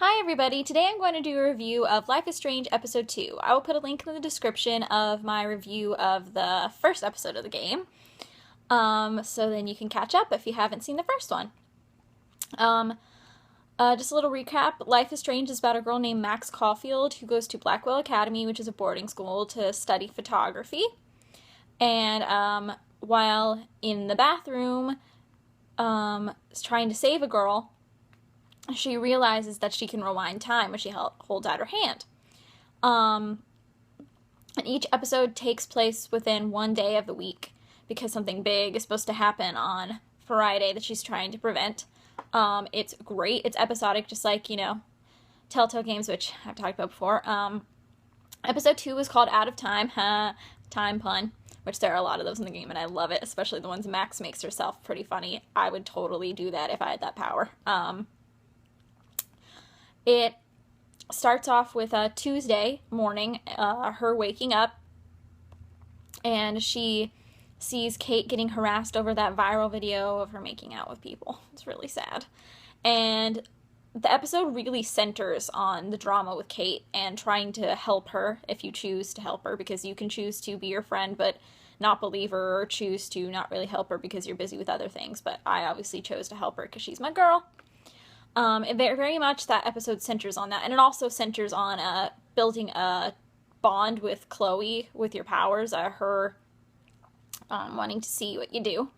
Hi everybody, today I'm going to do a review of Life is Strange Episode 2. I will put a link in the description of my review of the first episode of the game, so then you can catch up if you haven't seen the first one. Just a little recap, Life is Strange is about a girl named Max Caulfield who goes to Blackwell Academy, which is a boarding school, to study photography. And while in the bathroom, trying to save a girl, she realizes that she can rewind time when she holds out her hand. And each episode takes place within one day of the week because something big is supposed to happen on Friday that she's trying to prevent. It's great. It's episodic, just like, Telltale games, which I've talked about before. Episode 2 was called Out of Time. Time pun. Which there are a lot of those in the game, and I love it, especially the ones Max makes herself pretty funny. I would totally do that if I had that power. It starts off with a Tuesday morning, her waking up, and she sees Kate getting harassed over that viral video of her making out with people. It's really sad. And the episode really centers on the drama with Kate and trying to help her if you choose to help her, because you can choose to be your friend but not believe her, or choose to not really help her because you're busy with other things. But I obviously chose to help her because she's my girl. It very much, that episode centers on that, and it also centers on building a bond with Chloe with your powers, her wanting to see what you do.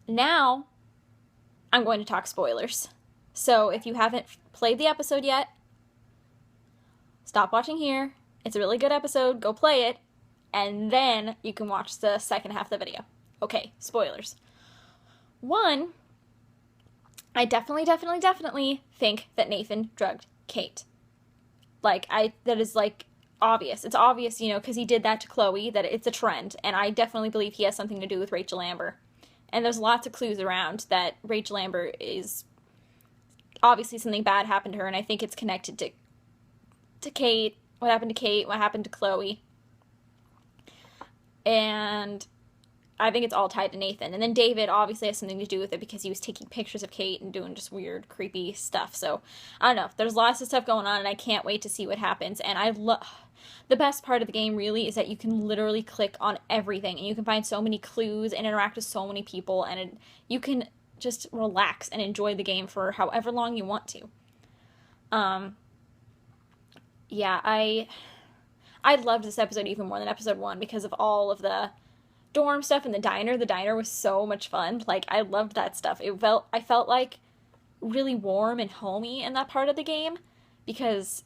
Now, I'm going to talk spoilers. So if you haven't played the episode yet, stop watching here. It's a really good episode. Go play it, and then you can watch the second half of the video. Okay, spoilers. 1, I definitely think that Nathan drugged Kate. That is, obvious. It's obvious, because he did that to Chloe, that it's a trend, and I definitely believe he has something to do with Rachel Amber. And there's lots of clues around that Rachel Amber is, obviously something bad happened to her, and I think it's connected to Kate, what happened to Kate, what happened to Chloe. And I think it's all tied to Nathan. And then David obviously has something to do with it because he was taking pictures of Kate and doing just weird, creepy stuff. So, I don't know. There's lots of stuff going on, and I can't wait to see what happens. And the best part of the game, really, is that you can literally click on everything, and you can find so many clues and interact with so many people, and you can just relax and enjoy the game for however long you want to. Yeah, I loved this episode even more than episode 1 because of all of the dorm stuff in the diner. The diner was so much fun. I loved that stuff. I felt like really warm and homey in that part of the game because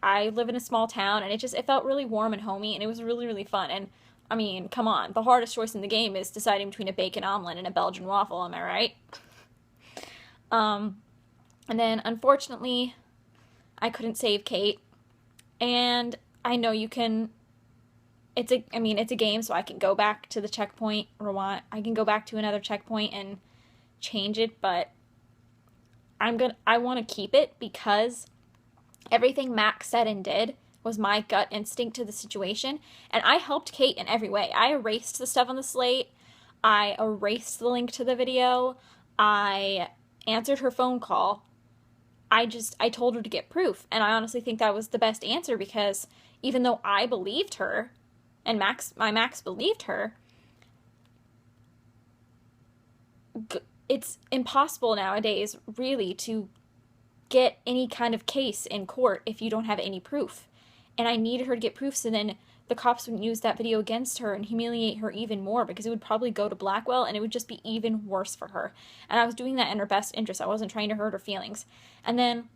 I live in a small town, and it felt really warm and homey, and it was really, really fun. And I mean, come on, the hardest choice in the game is deciding between a bacon omelet and a Belgian waffle, am I right? And then unfortunately I couldn't save Kate, and I know you can. It's a game, so I can go back to the checkpoint, I can go back to another checkpoint and change it, but I want to keep it because everything Max said and did was my gut instinct to the situation, and I helped Kate in every way. I erased the stuff on the slate, I erased the link to the video, I answered her phone call, I told her to get proof, and I honestly think that was the best answer because even though I believed her, and Max believed her, it's impossible nowadays, really, to get any kind of case in court if you don't have any proof. And I needed her to get proof so then the cops wouldn't use that video against her and humiliate her even more, because it would probably go to Blackwell and it would just be even worse for her. And I was doing that in her best interest. I wasn't trying to hurt her feelings. And then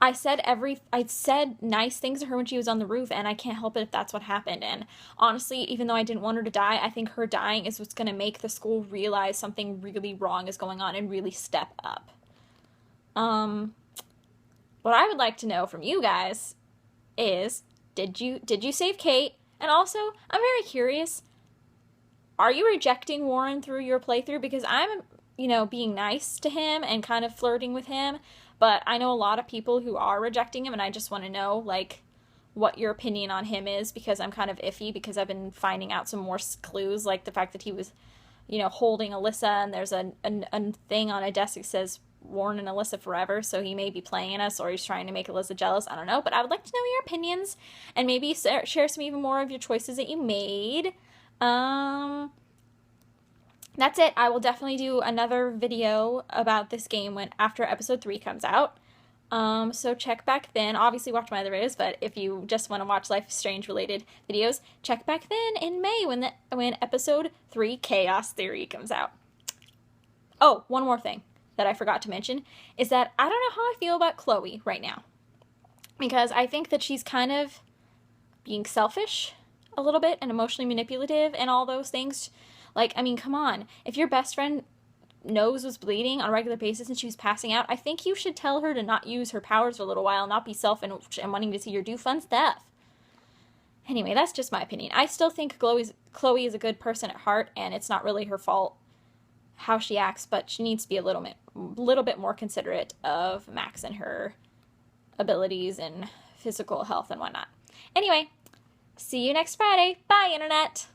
I said nice things to her when she was on the roof, and I can't help it if that's what happened. And honestly, even though I didn't want her to die, I think her dying is what's going to make the school realize something really wrong is going on and really step up. What I would like to know from you guys is, did you save Kate? And also, I'm very curious, are you rejecting Warren through your playthrough? Because I'm, being nice to him and kind of flirting with him, but I know a lot of people who are rejecting him, and I just want to know, what your opinion on him is, because I'm kind of iffy, because I've been finding out some more clues, like the fact that he was holding Alyssa, and there's a thing on a desk that says Warren and Alyssa forever, so he may be playing us, or he's trying to make Alyssa jealous. I don't know, but I would like to know your opinions, and maybe share some even more of your choices that you made. That's it. I will definitely do another video about this game after episode 3 comes out. So check back then. Obviously watch my other videos, but if you just want to watch Life is Strange related videos, check back then in May when episode 3 Chaos Theory comes out. Oh, one more thing that I forgot to mention is that I don't know how I feel about Chloe right now. Because I think that she's kind of being selfish a little bit and emotionally manipulative and all those things. Like, I mean, come on. If your best friend nose was bleeding on a regular basis and she was passing out, I think you should tell her to not use her powers for a little while, not be selfish and wanting to see her do fun stuff. Anyway, that's just my opinion. I still think Chloe is a good person at heart, and it's not really her fault how she acts, but she needs to be a little bit more considerate of Max and her abilities and physical health and whatnot. Anyway, see you next Friday. Bye, Internet!